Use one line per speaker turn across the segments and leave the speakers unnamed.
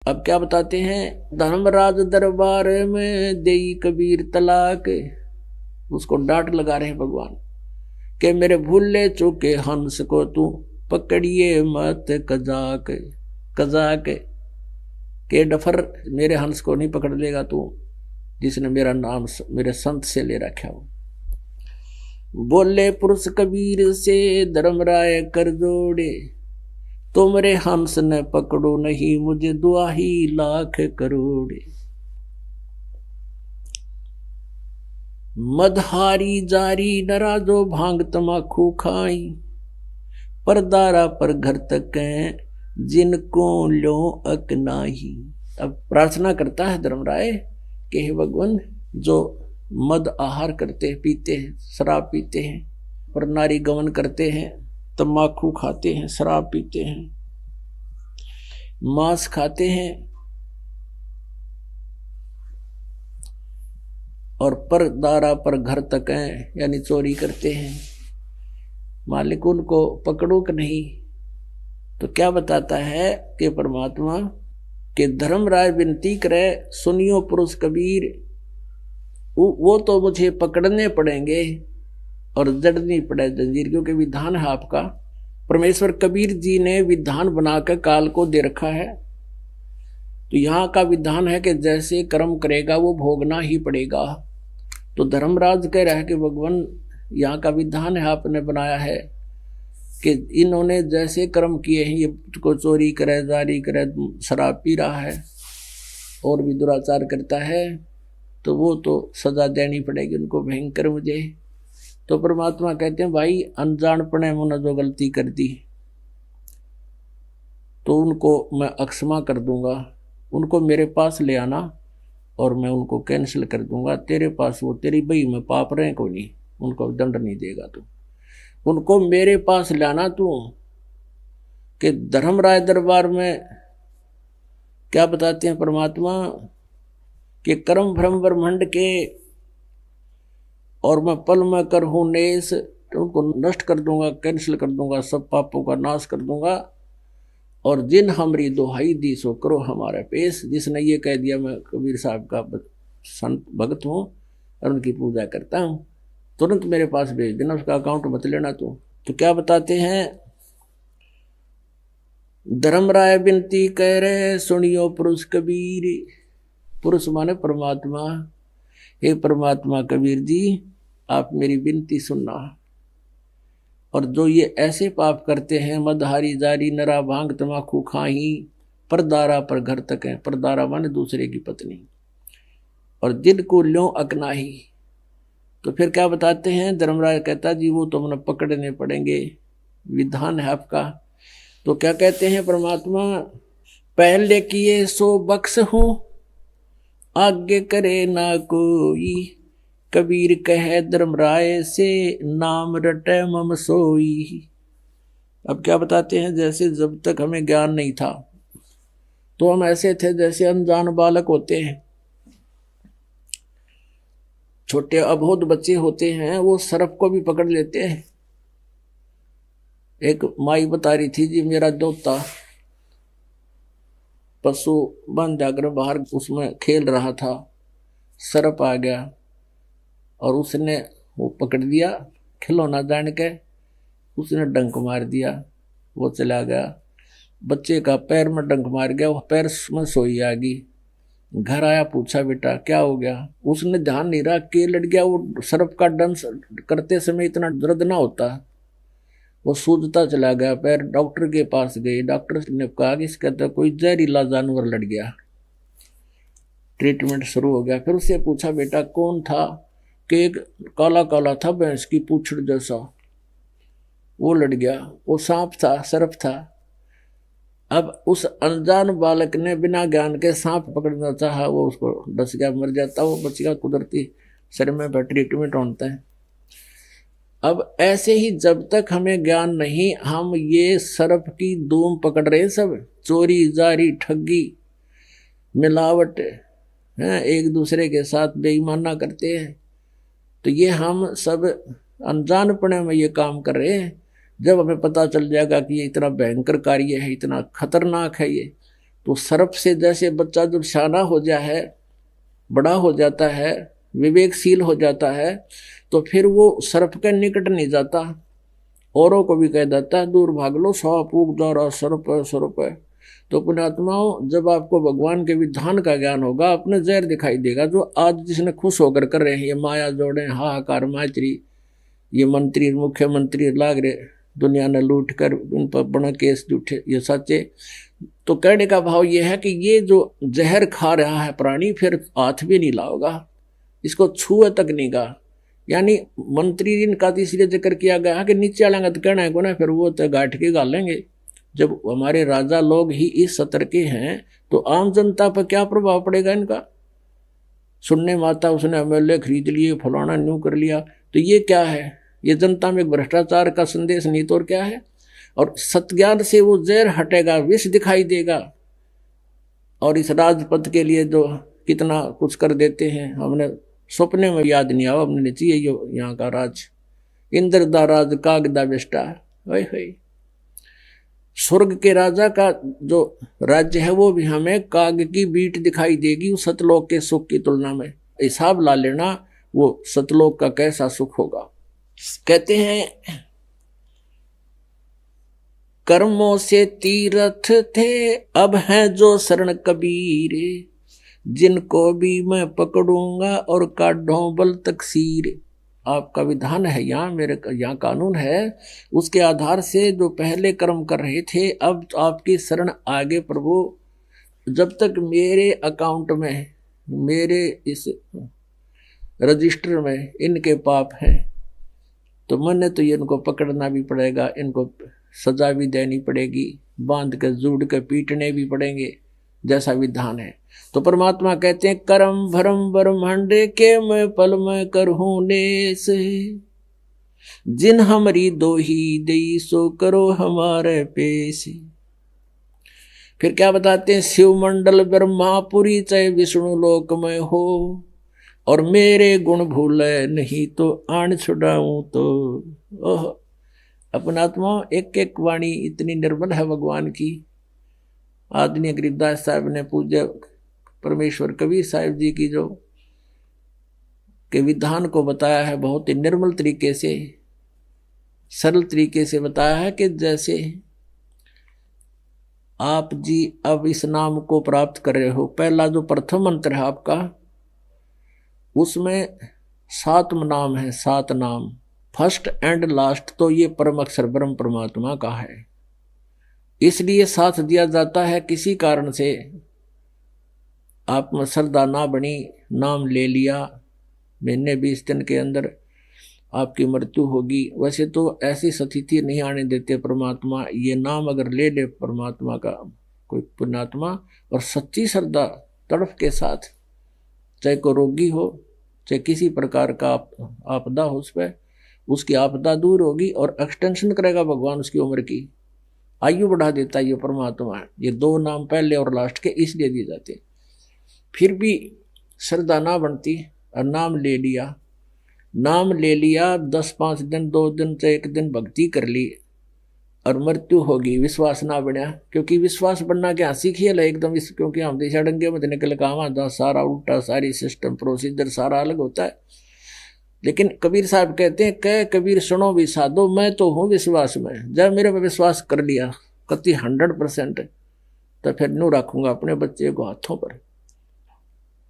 अब क्या बताते हैं, धर्मराज दरबार में देई कबीर तलाक, उसको डांट लगा रहे हैं भगवान कि मेरे भूले चूके हंस को तू पकड़िए मत कजाक। कजाक के डफर, मेरे हंस को नहीं पकड़ लेगा तू, जिसने मेरा नाम मेरे संत से ले रखा हो। बोले पुरुष कबीर से धर्मराय कर जोड़े, तुमरे हंस न पकड़ो नहीं मुझे दुआही लाख करोड़े। मदहारी जारी नरा जो भांग तमाखू खाई, परदारा पर घर तक जिनको लो अकनाही। अब प्रार्थना करता है धर्मराय कि हे भगवान, जो मद आहार करते पीते हैं, शराब पीते हैं और नारी गमन करते हैं, तम्बाकू खाते हैं, शराब पीते हैं, मांस खाते हैं और परदारा पर घर तक हैं, यानी चोरी करते हैं, मालिक उनको पकड़ो कि नहीं। तो क्या बताता है कि परमात्मा के धर्मराय विनती करे, सुनियो पुरुष कबीर, वो तो मुझे पकड़ने पड़ेंगे और जड़नी पड़े जंजीर, क्योंकि विधान है आपका। परमेश्वर कबीर जी ने विधान बनाकर काल को दे रखा है। तो यहाँ का विधान है कि जैसे कर्म करेगा वो भोगना ही पड़ेगा। तो धर्मराज कह रहा है कि भगवान, यहाँ का विधान है आपने बनाया है कि इन्होंने जैसे कर्म किए हैं, ये को चोरी करे, जारी करे, शराब पी रहा है और भी दुराचार करता है, तो वो तो सजा देनी पड़ेगी उनको भयंकर मुझे। तो परमात्मा कहते हैं भाई, अनजानपने मुझे जो गलती कर दी तो उनको मैं अक्षमा कर दूंगा, उनको मेरे पास ले आना और मैं उनको कैंसिल कर दूंगा। तेरे पास वो तेरी बही में पाप रहे को नहीं, उनको दंड नहीं देगा तू, उनको मेरे पास लाना तू। कि धर्मराय दरबार में क्या बताते हैं परमात्मा कि कर्म भ्रम ब्रह्मंड के और मैं पल में कर हूं नेस, तो उनको नष्ट कर दूंगा, कैंसिल कर दूंगा, सब पापों का नाश कर दूंगा। और जिन हमारी दोहाई दी सो करो हमारा पेश, जिसने ये कह दिया मैं कबीर साहब का संत भगत हूँ और उनकी पूजा करता हूँ, तुरंत मेरे पास भेज देना, उसका अकाउंट मत लेना तू। तो क्या बताते हैं, धर्मराय विनती कह रहे, सुनियो पुरुष कबीर। पुरुष माने परमात्मा। हे परमात्मा कबीर जी, आप मेरी विनती सुनना। और जो ये ऐसे पाप करते हैं, मदहारी जारी नरा भांग तमाकू खाही, परदारा पर घर तक है, परदारा माने दूसरे की पत्नी, और जिनको ल्यों अकनाही। तो फिर क्या बताते हैं, धर्मराज कहता जी वो तो हमें पकड़ने पड़ेंगे, विधान है आपका। तो क्या कहते हैं परमात्मा, पहले किए सो बख्श हूं, आगे करे ना कोई, कबीर कहे धर्मराय से नाम रटे मम सोई। अब क्या बताते हैं, जैसे जब तक हमें ज्ञान नहीं था तो हम ऐसे थे जैसे अनजान बालक होते हैं, छोटे अबोध बच्चे होते हैं, वो सर्प को भी पकड़ लेते हैं। एक माई बता रही थी जी, मेरा दोता पशु बन जाकर बाहर उसमें खेल रहा था, सर्प आ गया और उसने वो पकड़ दिया, खिलौना जान के उसने डंक मार दिया, वो चला गया। बच्चे का पैर में डंक मार गया, वो पैर में सोई आ गई। घर आया, पूछा बेटा क्या हो गया, उसने ध्यान नहीं रहा कि लड़ गया। वो सर्प का डंस करते समय इतना दर्द ना होता, वो सूजता चला गया पैर। डॉक्टर के पास गए, डॉक्टर ने कहा कि इसका तो कोई जहरीला जानवर लड़ गया। ट्रीटमेंट शुरू हो गया। फिर उससे पूछा बेटा कौन था, कि एक काला काला था भैंस की पूंछड़ जैसा, वो लड़ गया। वो सांप था, सर्प था। अब उस अनजान बालक ने बिना ज्ञान के सांप पकड़ना चाहा, वो उसको डस गया, मर जाता, वो बच गया। कुदरती शरीर में ट्रीटमेंट होता है। अब ऐसे ही जब तक हमें ज्ञान नहीं, हम ये सर्प की धूम पकड़ रहे हैं, सब चोरी जारी ठगी मिलावट हैं, एक दूसरे के साथ बेईमाना करते हैं। तो ये हम सब अनजानपने में ये काम कर रहे हैं। जब हमें पता चल जाएगा कि ये इतना भयंकर कार्य है, इतना खतरनाक है ये, तो सर्प से जैसे बच्चा जब शाना हो जाता है, बड़ा हो जाता है, विवेकशील हो जाता है, तो फिर वो सर्प के निकट नहीं जाता, औरों को भी कह देता है दूर भाग लो, सांप उग जा रहा, सर्प है सर्प है। तो पुण्यात्माओं, जब आपको भगवान के विधान का ज्ञान होगा, अपने जहर दिखाई देगा। जो आज जिसने खुश होकर कर रहे हैं ये माया जोड़े, हाहाकार माचरी, ये मंत्री मुख्यमंत्री लाग रहे, दुनिया ने लूट कर उन पर बड़ा केस जूठे, ये सच्चे। तो कहने का भाव ये है कि ये जो जहर खा रहा है प्राणी, फिर हाथ भी नहीं लाओगा, इसको छुए तक नहीं गा। यानी मंत्री इनका तो इसलिए जिक्र किया गया कि नीचे वाला तो कहना है को ना, फिर वो तो गांठ के गालेंगे। जब हमारे राजा लोग ही इस सतर के हैं तो आम जनता पर क्या प्रभाव पड़ेगा इनका। सुनने माता उसने एमएलए खरीद लिए, फलाना न्यू कर लिया, तो ये क्या है, ये जनता में एक भ्रष्टाचार का संदेश नहीं तो और क्या है। और सत्ज्ञान से वो जहर हटेगा, विष दिखाई देगा। और इस राजपद के लिए जो कितना कुछ कर देते हैं, हमने सपने में याद नहीं आवा, हमने चाहिए यहाँ का राज, इंद्र दा राज कागदा बेस्टा, वही स्वर्ग के राजा का जो राज्य है वो भी हमें काग की बीट दिखाई देगी उस सतलोक के सुख की तुलना में। हिसाब ला लेना वो सतलोक का कैसा सुख होगा। कहते हैं कर्मों से तीर्थ थे अब हैं जो शरण कबीर, जिनको भी मैं पकड़ूंगा और काढूं बल तकसीर। आपका विधान है यहाँ, मेरे यहाँ कानून है, उसके आधार से जो पहले कर्म कर रहे थे अब आपकी शरण आगे प्रभु। जब तक मेरे अकाउंट में, मेरे इस रजिस्टर में इनके पाप हैं तो मैंने तो ये इनको पकड़ना भी पड़ेगा, इनको सजा भी देनी पड़ेगी, बांध कर जूड़ कर पीटने भी पड़ेंगे, जैसा विधान है। तो परमात्मा कहते हैं करम भरम ब्रह्मांड के मैं पल में करहूं नेस, जिन हमरी दो ही दई सो करो हमारे पेश। फिर क्या बताते हैं, शिव मंडल ब्रह्मापुरी चाहे विष्णु लोक में हो, और मेरे गुण भूले नहीं तो आन छुड़ाऊं तो। ओह अपनात्मा, एक एक वाणी इतनी निर्मल है भगवान की। आदरणीय गरीबदास साहब ने पूज्य परमेश्वर कबीर साहिब जी की जो के विधान को बताया है, बहुत ही निर्मल तरीके से, सरल तरीके से बताया है कि जैसे आप जी अब इस नाम को प्राप्त कर रहे हो, पहला जो प्रथम मंत्र है आपका, उसमें 7 नाम है, 7 नाम, फर्स्ट एंड लास्ट तो ये परम अक्षर ब्रह्म परमात्मा का है। इसलिए साथ दिया जाता है, किसी कारण से आप में श्रद्धा ना बनी, नाम ले लिया, महीने 20 दिन के अंदर आपकी मृत्यु होगी। वैसे तो ऐसी स्थिति नहीं आने देते परमात्मा, ये नाम अगर ले ले परमात्मा का कोई पुण्यात्मा और सच्ची श्रद्धा तड़फ के साथ, चाहे को रोगी हो, चाहे किसी प्रकार का आपदा हो, उस पर उसकी आपदा दूर होगी और एक्सटेंशन करेगा भगवान उसकी उम्र की, आयु बढ़ा देता है ये परमात्मा है। ये 2 नाम पहले और लास्ट के इसलिए दिए जाते। फिर भी श्रद्धा ना बनती और नाम ले लिया, नाम ले लिया, 10-5 दिन 2 दिन से 1 दिन भक्ति कर ली और मृत्यु होगी, विश्वास ना बना। क्योंकि विश्वास बनना क्या हंसी खेल है एकदम, क्योंकि हम देशा डंगे में निकल काम सारा उल्टा, सारी सिस्टम प्रोसीजर सारा अलग होता है। लेकिन कबीर साहब कहते हैं, कह कबीर सुनो भी साधो, मैं तो हूँ विश्वास में, जब मेरे पे विश्वास कर लिया कति 100%, तो फिर न्यू रखूंगा अपने बच्चे को हाथों पर।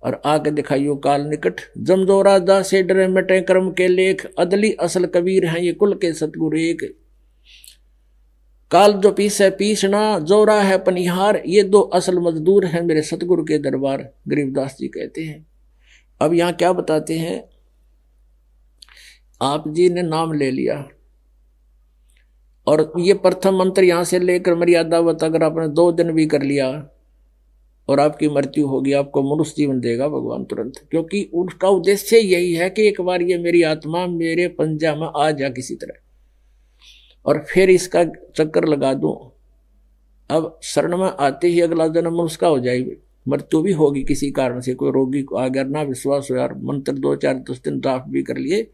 और आगे दिखाइयो काल निकट, जमदोरा दा से डरे मिटे कर्म के लेख, अदली असल कबीर हैं ये कुल के सतगुरु एक। काल जो पीसे पीसना, जोरा है पनिहार, ये 2 असल मजदूर हैं मेरे सतगुरु के दरबार, गरीबदास जी कहते हैं। अब यहाँ क्या बताते हैं, आप जी ने नाम ले लिया और ये प्रथम मंत्र यहां से लेकर मर्यादावत अगर आपने 2 दिन भी कर लिया और आपकी मृत्यु होगी, आपको मनुष्य जीवन देगा भगवान तुरंत। क्योंकि उसका उद्देश्य यही है कि एक बार ये मेरी आत्मा मेरे पंजा में आ जा किसी तरह, और फिर इसका चक्कर लगा दूं। अब शरण में आते ही अगला जन्म उसका हो जाएगी, मृत्यु भी होगी किसी कारण से, कोई रोगी को अगर ना विश्वास हो यार, मंत्र 2-4-10 दिन जाप भी कर लिए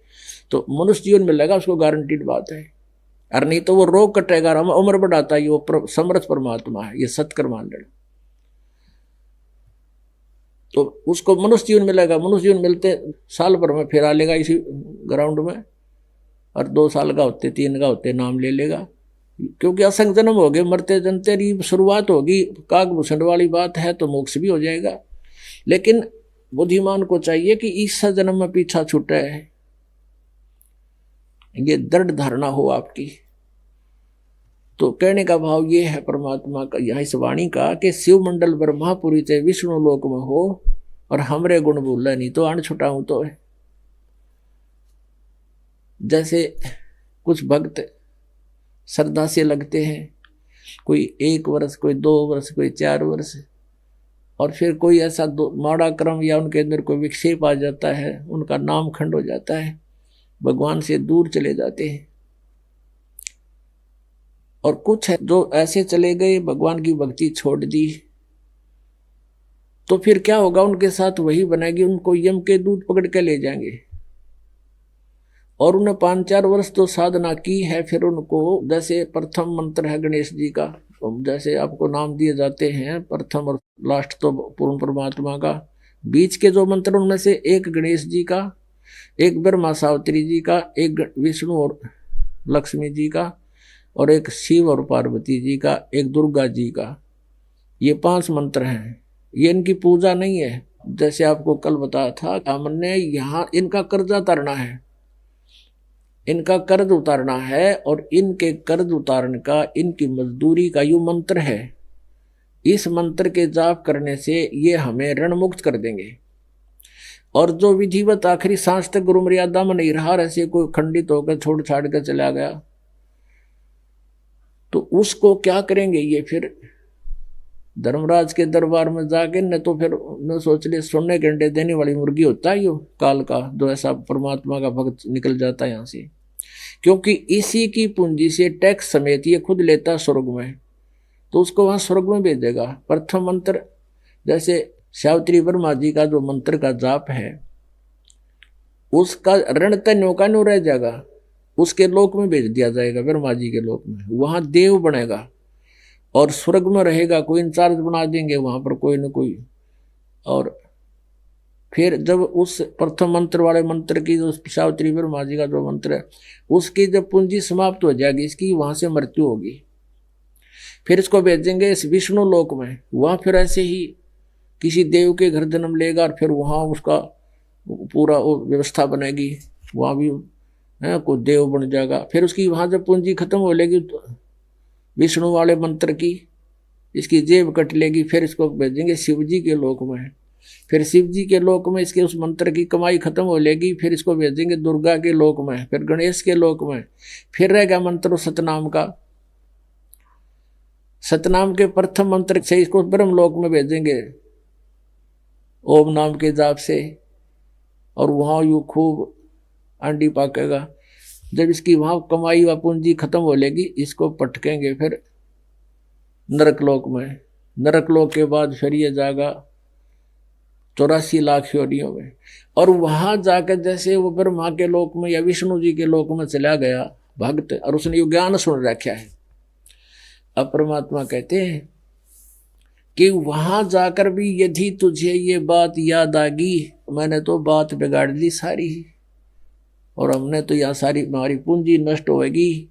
तो मनुष्य जीवन मिलेगा, उसको गारंटीड बात है। और नहीं तो वो रोग कटेगा, उम्र बढ़ाता है, वो समर्थ परमात्मा है, ये सत्कर्म मान लेना। तो उसको मनुष्य जीवन मिलेगा, मनुष्य जीवन मिलते साल भर में फिर आ लेगा इसी ग्राउंड में, और 2 साल का होते 3 का होते नाम ले लेगा, क्योंकि असंग जन्म हो गए, मरते जनते की शुरुआत होगी, कागभूषण वाली बात है तो मोक्ष भी हो जाएगा। लेकिन बुद्धिमान को चाहिए कि इस जन्म में पीछा छूटे है, ये दृढ़ धारणा हो आपकी। तो कहने का भाव ये है परमात्मा का यहाँ इस वाणी का कि शिव मंडल ब्रह्मापुरी थे विष्णु लोक में हो, और हमरे गुण भूल नहीं तो अण छुटाऊं तो है। जैसे कुछ भक्त श्रद्धा से लगते हैं, कोई 1 वर्ष, कोई 2 वर्ष, कोई 4 वर्ष, और फिर कोई ऐसा माड़ा क्रम या उनके अंदर कोई विक्षेप आ जाता है, उनका नाम खंड हो जाता है, भगवान से दूर चले जाते हैं। और कुछ है जो ऐसे चले गए, भगवान की भक्ति छोड़ दी, तो फिर क्या होगा, उनके साथ वही बनेगी, उनको यम के दूत पकड़ के ले जाएंगे। और उन्हें 5-4 वर्ष तो साधना की है, फिर उनको जैसे प्रथम मंत्र है गणेश जी का, जैसे आपको नाम दिए जाते हैं प्रथम और लास्ट तो पूर्ण परमात्मा का, बीच के जो मंत्र उनमें से एक गणेश जी का, एक ब्रह्मा सावित्री जी का, एक विष्णु और लक्ष्मी जी का, और एक शिव और पार्वती जी का, एक दुर्गा जी का, ये 5 मंत्र हैं। ये इनकी पूजा नहीं है, जैसे आपको कल बताया था, हमने यहाँ इनका कर्जा उतारना है, इनका कर्ज उतारना है, और इनके कर्ज उतारने का, इनकी मजदूरी का यो मंत्र है। इस मंत्र के जाप करने से ये हमें ऋण मुक्त कर देंगे। और जो विधिवत आखिरी सांस तक गुरु मर्यादा में नहीं रहा, ऐसे कोई खंडित होकर छोड़ छाड़ कर चला गया, तो उसको क्या करेंगे, ये फिर धर्मराज के दरबार में जाके, न तो फिर न सोच ले सोने के अंडे देने वाली मुर्गी होता है यो काल का, जो ऐसा परमात्मा का भक्त निकल जाता है यहाँ से, क्योंकि इसी की पूंजी से टैक्स समेत ये खुद लेता है स्वर्ग में, तो उसको वहां स्वर्ग में भेजेगा। प्रथम मंत्र जैसे सावित्री ब्रह्मा जी का जो मंत्र का जाप है, उसका ऋण तन्यों का न्यू रह जाएगा, उसके लोक में भेज दिया जाएगा, ब्रह्मा जी के लोक में, वहां देव बनेगा और स्वर्ग में रहेगा, कोई इंचार्ज बना देंगे वहां पर कोई न कोई। और फिर जब उस प्रथम मंत्र वाले मंत्र की जो सावित्री ब्रह्मा जी का जो मंत्र है, उसकी जब पूंजी समाप्त हो जाएगी, इसकी वहां से मृत्यु होगी, फिर इसको भेजेंगे इस विष्णु लोक में, वहां फिर ऐसे ही किसी देव के घर जन्म लेगा, और फिर वहां उसका पूरा व्यवस्था बनेगी, वहां भी है कोई देव बन जाएगा। फिर उसकी वहां जब पूंजी खत्म हो लेगी तो विष्णु वाले मंत्र की इसकी जेब कट लेगी, फिर इसको भेजेंगे शिव जी के लोक में, फिर शिव जी के लोक में इसके उस मंत्र की कमाई खत्म हो लेगी, फिर इसको भेजेंगे दुर्गा के लोक में, फिर गणेश के लोक में, फिर रहेगा मंत्र सतनाम का, सतनाम के प्रथम मंत्र से इसको ब्रह्म लोक में भेजेंगे ओम नाम के जाप से, और वहां यू खूब अंडी पाकेगा। जब इसकी वहां कमाई व पूंजी खत्म हो लेगी, इसको पटकेंगे फिर नरक लोक में, नरक लोक के बाद फिर ये जाएगा 84 लाख योनियों में, और वहां जाकर जैसे वो ब्रह्मा के लोक में या विष्णु जी के लोक में चला गया भक्त, और उसने ये ज्ञान सुन रखा है। अब परमात्मा कहते हैं कि वहां जाकर भी यदि तुझे ये बात याद आ गई, मैंने तो बात बिगाड़ दी सारी, और हमने तो यहाँ सारी हमारी पूंजी नष्ट होएगी,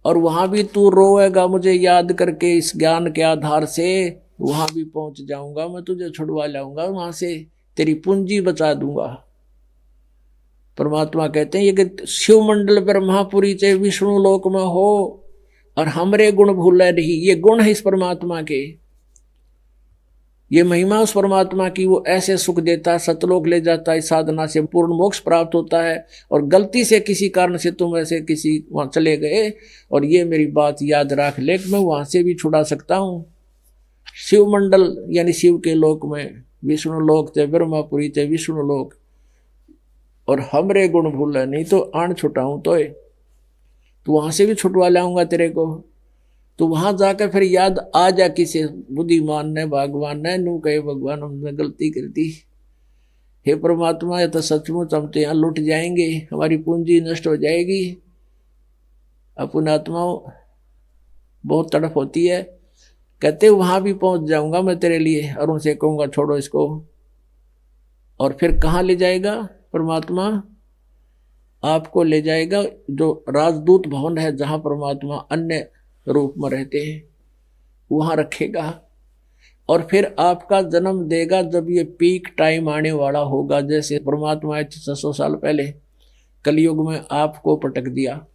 और वहां भी तू रोएगा मुझे याद करके, इस ज्ञान के आधार से वहां भी पहुंच जाऊंगा, मैं तुझे छुड़वा लाऊंगा वहां से, तेरी पूंजी बचा दूंगा। परमात्मा कहते हैं ये कि शिव मंडल ब्रह्मापुरी चाहे विष्णु लोक में हो, और हमरे गुण भूले नहीं, ये गुण है इस परमात्मा के, ये महिमा उस परमात्मा की, वो ऐसे सुख देता है, सतलोक ले जाता है, साधना से पूर्ण मोक्ष प्राप्त होता है। और गलती से किसी कारण से तुम ऐसे किसी वहां चले गए, और ये मेरी बात याद रख ले, मैं वहां से भी छुड़ा सकता हूं। शिव मंडल यानी शिव के लोक में, विष्णु लोक थे ब्रह्मापुरी थे विष्णु लोक, और हमरे गुण भूले नहीं तो आण छुटाऊं तो वहां से भी छुटवा लाऊंगा तेरे को। तो वहां जाकर फिर याद आ जा किसे बुद्धिमान ने भगवान ने नू कहे भगवान हमने गलती कर दी, हे परमात्मा ये तो सचमुच हम तो यहाँ लुट जाएंगे, हमारी पूंजी नष्ट हो जाएगी। अपन आत्माओं बहुत तड़प होती है, कहते वहां भी पहुंच जाऊंगा मैं तेरे लिए, और उनसे कहूंगा छोड़ो इसको, और फिर कहाँ ले जाएगा परमात्मा? आपको ले जाएगा जो राजदूत भवन है, जहां परमात्मा अन्य रूप में रहते हैं, वहां रखेगा। और फिर आपका जन्म देगा जब ये पीक टाइम आने वाला होगा। जैसे परमात्मा 600 साल पहले कलयुग में आपको पटक दिया।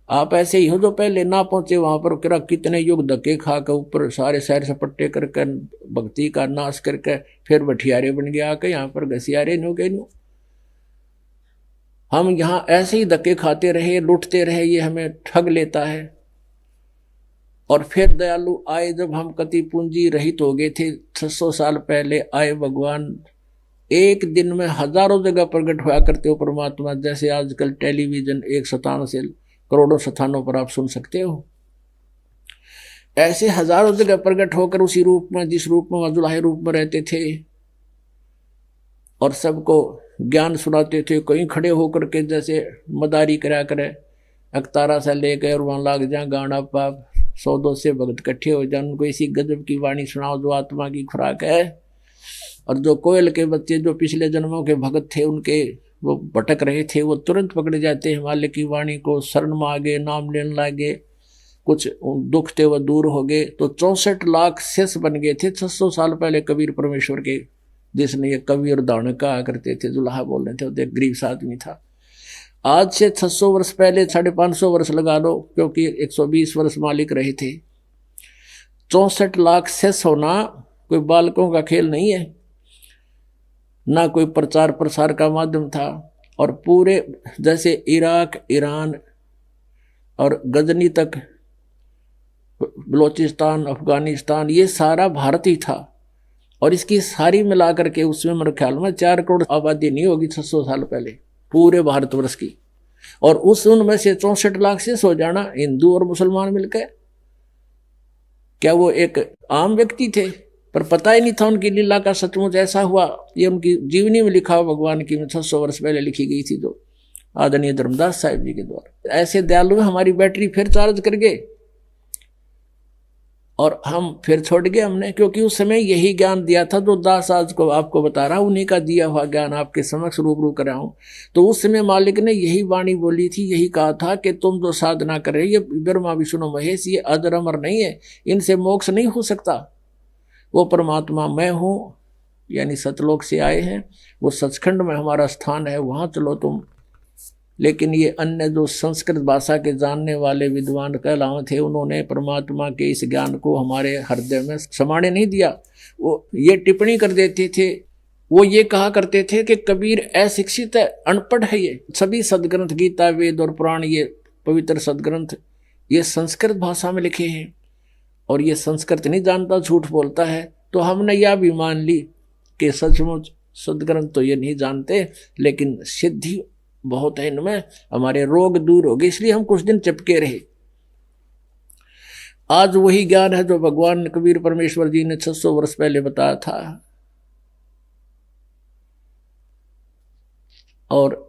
आप ऐसे ही हो जो पहले ना पहुंचे वहां पर, क्या कितने युग धक्के खा कर ऊपर सारे शहर सपट्टे करके भक्ति का नाश करके फिर बठियारे बन गया आके यहाँ पर घसियारे नो के नो। हम यहाँ ऐसे ही धक्के खाते रहे, लूटते रहे, ये हमें ठग लेता है। और फिर दयालु आए जब हम कति पूंजी रहित हो गए थे, 600 साल पहले आए भगवान। एक दिन में हजारों जगह प्रकट हुआ करते हो परमात्मा। जैसे आजकल टेलीविजन एक स्थान से करोड़ों स्थानों पर आप सुन सकते हो, ऐसे हजारों जगह प्रकट होकर उसी रूप में, जिस रूप में मजुलाहे रूप में रहते थे, और सबको ज्ञान सुनाते थे। कहीं खड़े होकर के जैसे मदारी करा करे, अखतारा सा ले गए और वहां लाग जा गाना पाप, 100-200 से भगत इकट्ठे हो जाए, उनको इसी गजब की वाणी सुनाओ जो आत्मा की खुराक है। और जो कोयल के बच्चे जो पिछले जन्मों के भगत थे, उनके वो भटक रहे थे, वो तुरंत पकड़े जाते हैं। मालिक की वाणी को शरण में आगे, नाम लेने लागे, कुछ दुख थे वो दूर हो गए। तो 64 लाख शेष बन गए थे 600 साल पहले कबीर परमेश्वर के, जिसने ये कवि और दान कहा करते थे, जुलाहा बोल रहे थे, वो गरीब आदमी था। आज से 600 वर्ष पहले 550 वर्ष लगा लो, क्योंकि 120 वर्ष मालिक रहे थे। 64 लाख शेष होना कोई बालकों का खेल नहीं है, ना कोई प्रचार प्रसार का माध्यम था। और पूरे जैसे इराक, ईरान और गजनी तक, बलोचिस्तान, अफगानिस्तान, ये सारा भारत ही था। और इसकी सारी मिलाकर के उसमें मेरे ख्याल में 4 करोड़ आबादी नहीं होगी 600 साल पहले पूरे भारतवर्ष की। और उस उनमें से 64 लाख से सो जाना हिंदू और मुसलमान मिलकर, क्या वो एक आम व्यक्ति थे? पर पता ही नहीं था उनकी लीला का सचमुच ऐसा हुआ। ये उनकी जीवनी में लिखा हुआ भगवान की 600 वर्ष पहले लिखी गई थी, जो आदरणीय धर्मदास साहिब जी के द्वारा। ऐसे दयालु हमारी बैटरी फिर चार्ज कर गए और हम फिर छोड़ गए हमने, क्योंकि उस समय यही ज्ञान दिया था जो दास आज को आपको बता रहा हूं, उन्हीं का दिया हुआ ज्ञान आपके समक्ष रूबरू कर रहा हूं। तो उस समय मालिक ने यही वाणी बोली थी, यही कहा था कि तुम जो साधना कर रहे, ये ब्रह्मा विष्णु महेश, ये अजर अमर नहीं है, इनसे मोक्ष नहीं हो सकता। वो परमात्मा मैं हूँ, यानी सतलोक से आए हैं, वो सचखंड में हमारा स्थान है, वहाँ चलो तुम। लेकिन ये अन्य जो संस्कृत भाषा के जानने वाले विद्वान कहलाए थे, उन्होंने परमात्मा के इस ज्ञान को हमारे हृदय में समाने नहीं दिया। वो ये टिप्पणी कर देते थे, वो ये कहा करते थे कि कबीर अशिक्षित है, अनपढ़ है। ये सभी सदग्रंथ, गीता, वेद और पुराण, ये पवित्र सदग्रंथ, ये संस्कृत भाषा में लिखे हैं और ये संस्कृत नहीं जानता, झूठ बोलता है। तो हमने यह भी मान ली कि सचमुच सदग्रंथ तो ये नहीं जानते, लेकिन सिद्धि बहुत है इनमें, हमारे रोग दूर हो गए, इसलिए हम कुछ दिन चिपके रहे। आज वही ज्ञान है जो भगवान कबीर परमेश्वर जी ने 600 वर्ष पहले बताया था। और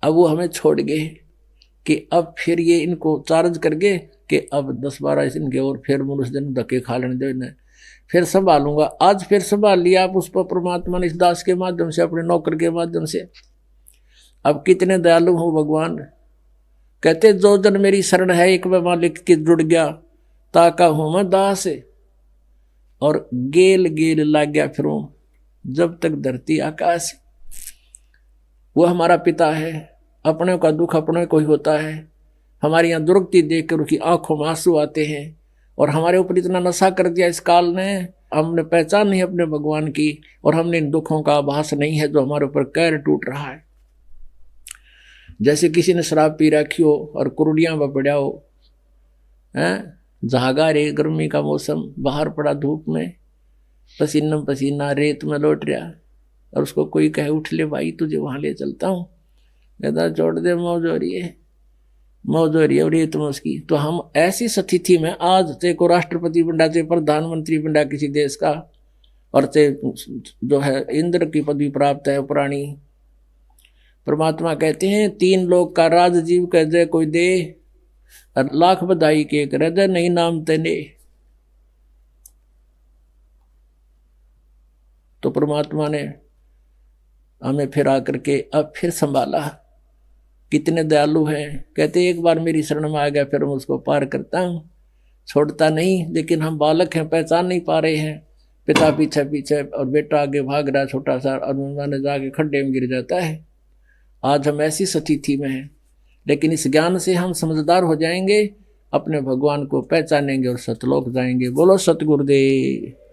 अब वो हमें छोड़ गए कि अब फिर ये इनको चार्ज कर गए कि अब 10-12 दिन के और फिर मनुष्य दिन धक्के खा लेने दो इन्हें, फिर संभालूंगा। आज फिर संभाल लिया आप उस पर परमात्मा ने, इस दास के माध्यम से, अपने नौकर के माध्यम से। अब कितने दयालु हो भगवान। कहते जो जन मेरी शरण है, एक बार मालिक की जुड़ गया, ताका हूं मैं दास, और गेल गेल लाग गया फिरूं जब तक धरती आकाश। वो हमारा पिता है, अपने का दुख अपने को ही होता है। हमारी यहाँ दुर्गति देखकर उसकी आंखों में आंसू आते हैं। और हमारे ऊपर इतना नशा कर दिया इस काल ने, हमने पहचान नहीं अपने भगवान की, और हमने इन दुखों का आभास नहीं है जो हमारे ऊपर कहर टूट रहा है। जैसे किसी ने शराब पी रखी हो और कुरुड़ियां में पड़ा हो, जहागा रे, गर्मी का मौसम, बाहर पड़ा धूप में, पसीना पसीना, रेत में लौट रहा, और उसको कोई कहे उठ ले भाई तुझे वहां ले चलता हूँ, कहता छोड़ दे, मौज हो रही है, मौज हो रही है, और रेत में उसकी। तो हम ऐसी स्थिति में आज ते को राष्ट्रपति बना, ते प्रधानमंत्री बना किसी देश का, और ते जो है इंद्र की पदवी प्राप्त है पुरानी। परमात्मा कहते हैं 3 लोग का राज जीव कह दे कोई दे, और लाख बधाई के हृदय नहीं नाम तेने। तो परमात्मा ने हमें फिर आकर के अब फिर संभाला। कितने दयालु हैं। कहते एक बार मेरी शरण में आ गया फिर मैं उसको पार करता हूँ, छोड़ता नहीं। लेकिन हम बालक हैं, पहचान नहीं पा रहे हैं। पिता पीछे पीछे और बेटा आगे भाग रहा है छोटा सा, और मैंने जाके खड्डे में गिर जाता है। आज हम ऐसी स्थिति में हैं, लेकिन इस ज्ञान से हम समझदार हो जाएंगे, अपने भगवान को पहचानेंगे और सतलोक जाएंगे। बोलो सतगुरुदेव।